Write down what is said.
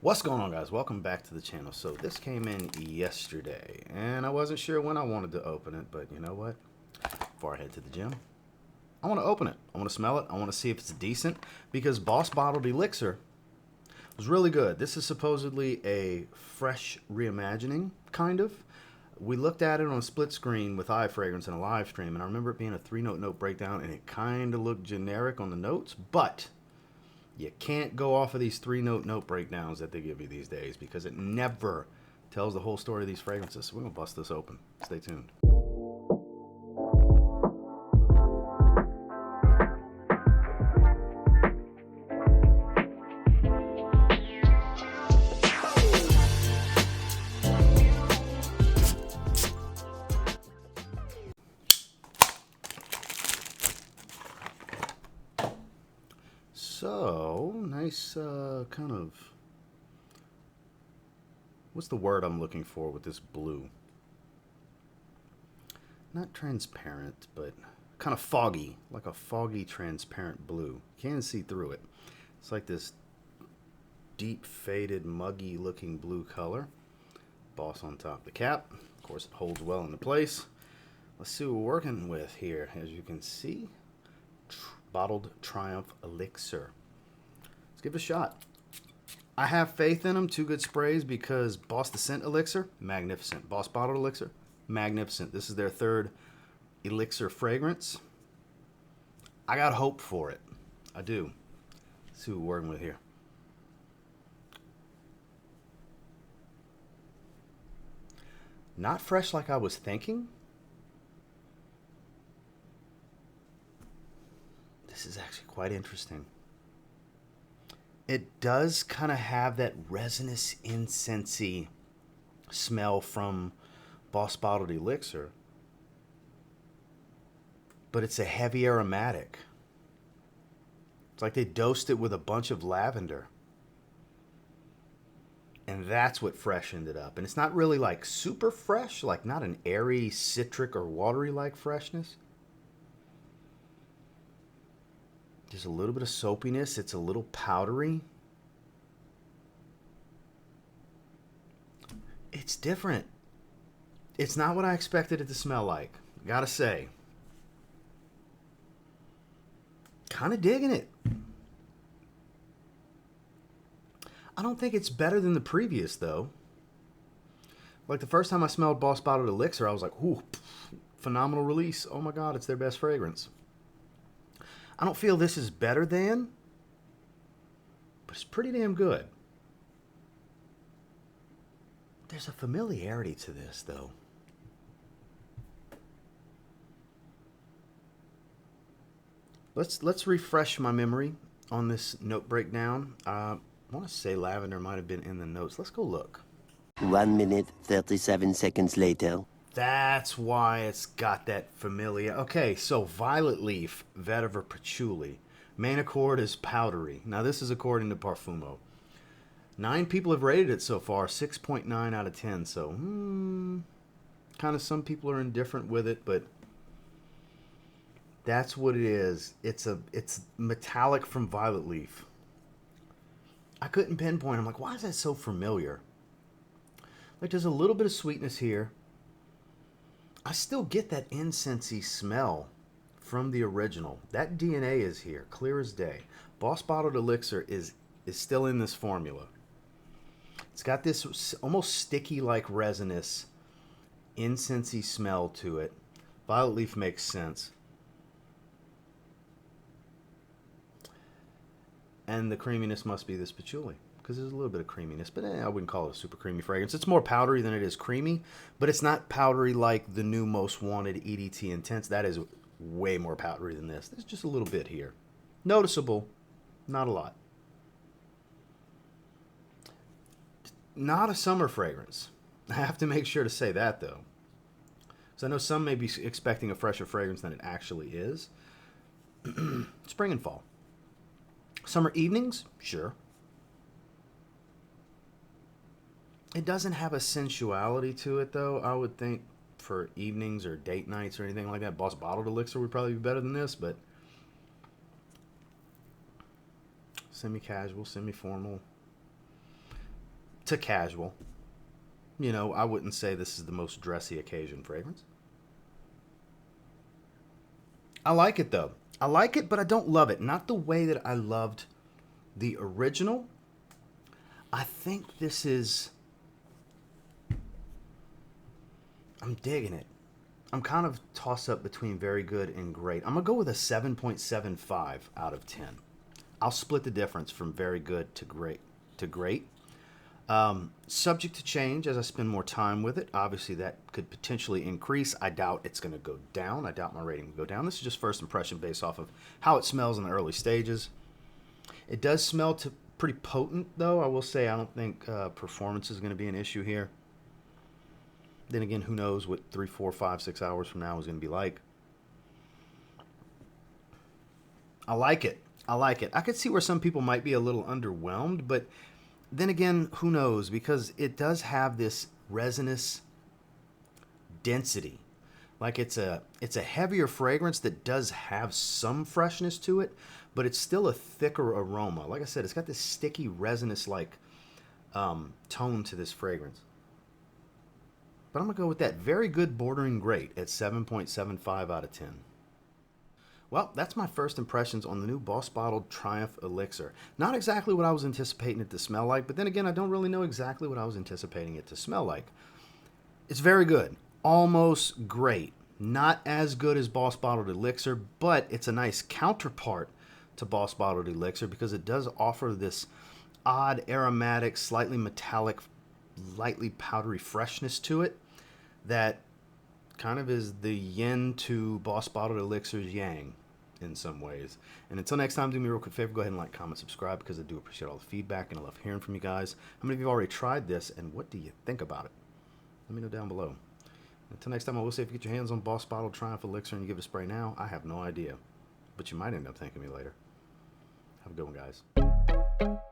What's going on, guys? Welcome back to the channel. So this came in yesterday and I wasn't sure when I wanted to open it, but you know what, before I head to the gym, I want to open it. I want to smell it. I want to see if it's decent, because Boss Bottled Elixir was really good. This is supposedly a fresh reimagining, kind of. We looked at it on a split screen with iFragrance in a live stream, and I remember it being a 3-note note breakdown, and it kind of looked generic on the notes, but you can't go off of these 3-note note breakdowns that they give you these days, because it never tells the whole story of these fragrances. So we're going to bust this open. Stay tuned. So, nice kind of, what's the word I'm looking for with this blue? Not transparent, but kind of foggy, like a foggy transparent blue. You can't see through it. It's like this deep faded, muggy looking blue color. Boss on top of the cap. Of course, it holds well into place. Let's see what we're working with here. As you can see, Bottled Triumph Elixir. Let's give it a shot. I have faith in them. 2 good sprays, because Boss the Scent Elixir, magnificent. Boss Bottled Elixir, magnificent. This is their 3rd Elixir fragrance. I got hope for it. I do. Let's see what we're working with here. Not fresh like I was thinking. This is actually quite interesting. It does kind of have that resinous, incensey smell from Boss Bottled Elixir, but it's a heavy aromatic. It's like they dosed it with a bunch of lavender, and that's what freshened it up. And it's not really like super fresh, like not an airy, citric, or watery like freshness. There's a little bit of soapiness. It's a little powdery. It's different. It's not what I expected it to smell like. Gotta say. Kind of digging it. I don't think it's better than the previous, though. Like the first time I smelled Boss Bottled Elixir, I was like, ooh, phenomenal release. Oh my God, it's their best fragrance. I don't feel this is better than, but it's pretty damn good. There's a familiarity to this, though. Let's refresh my memory on this note breakdown. I want to say lavender might have been in the notes. Let's go look. 1 minute, 37 seconds later. That's why it's got that familiar. Okay, so violet leaf, vetiver patchouli. Main accord is powdery. Now this is according to Parfumo. 9 people have rated it so far, 6.9 out of 10. So, kind of some people are indifferent with it, but that's what it is. It's metallic from violet leaf. I couldn't pinpoint. I'm like, why is that so familiar? Like there's a little bit of sweetness here. I still get that incensey smell from the original. That DNA is here, clear as day. Boss Bottled Elixir is still in this formula. It's got this almost sticky-like resinous, incensey smell to it. Violet leaf makes sense. And the creaminess must be this patchouli, because there's a little bit of creaminess, but I wouldn't call it a super creamy fragrance. It's more powdery than it is creamy, but it's not powdery like the new Most Wanted EDT Intense. That is way more powdery than this. There's just a little bit here. Noticeable, not a lot. Not a summer fragrance. I have to make sure to say that, though. Because I know some may be expecting a fresher fragrance than it actually is. Spring and fall. Summer evenings? Sure. It doesn't have a sensuality to it, though. I would think for evenings or date nights or anything like that, Boss Bottled Elixir would probably be better than this, but semi-casual, semi-formal. to casual. You know, I wouldn't say this is the most dressy occasion fragrance. I like it though. I like it, but I don't love it. Not the way that I loved the original. I think this is... I'm digging it. I'm kind of tossed up between very good and great. I'm going to go with a 7.75 out of 10. I'll split the difference from very good to great. Subject to change as I spend more time with it. Obviously, that could potentially increase. I doubt it's going to go down. I doubt my rating will go down. This is just first impression based off of how it smells in the early stages. It does smell pretty potent, though. I will say I don't think performance is going to be an issue here. Then again, who knows what 3, 4, 5, 6 hours from now is going to be like. I like it. I could see where some people might be a little underwhelmed, but then again, who knows? Because it does have this resinous density. Like it's a heavier fragrance that does have some freshness to it, but it's still a thicker aroma. Like I said, it's got this sticky, resinous-like tone to this fragrance. But I'm going to go with that very good bordering great at 7.75 out of 10. Well, that's my first impressions on the new Boss Bottled Triumph Elixir. Not exactly what I was anticipating it to smell like, but then again, I don't really know exactly what I was anticipating it to smell like. It's very good. Almost great. Not as good as Boss Bottled Elixir, but it's a nice counterpart to Boss Bottled Elixir because it does offer this odd aromatic, slightly metallic, lightly powdery freshness to it that kind of is the yin to Boss Bottled Elixir's yang in some ways. And until next time, do me a real quick favor, go ahead and like, comment, subscribe because I do appreciate all the feedback and I love hearing from you guys. How many of you have already tried this and what do you think about it? Let me know down below. Until next time, I will say if you get your hands on Boss Bottled Triumph Elixir and you give it a spray now, I have no idea. But you might end up thanking me later. Have a good one, guys.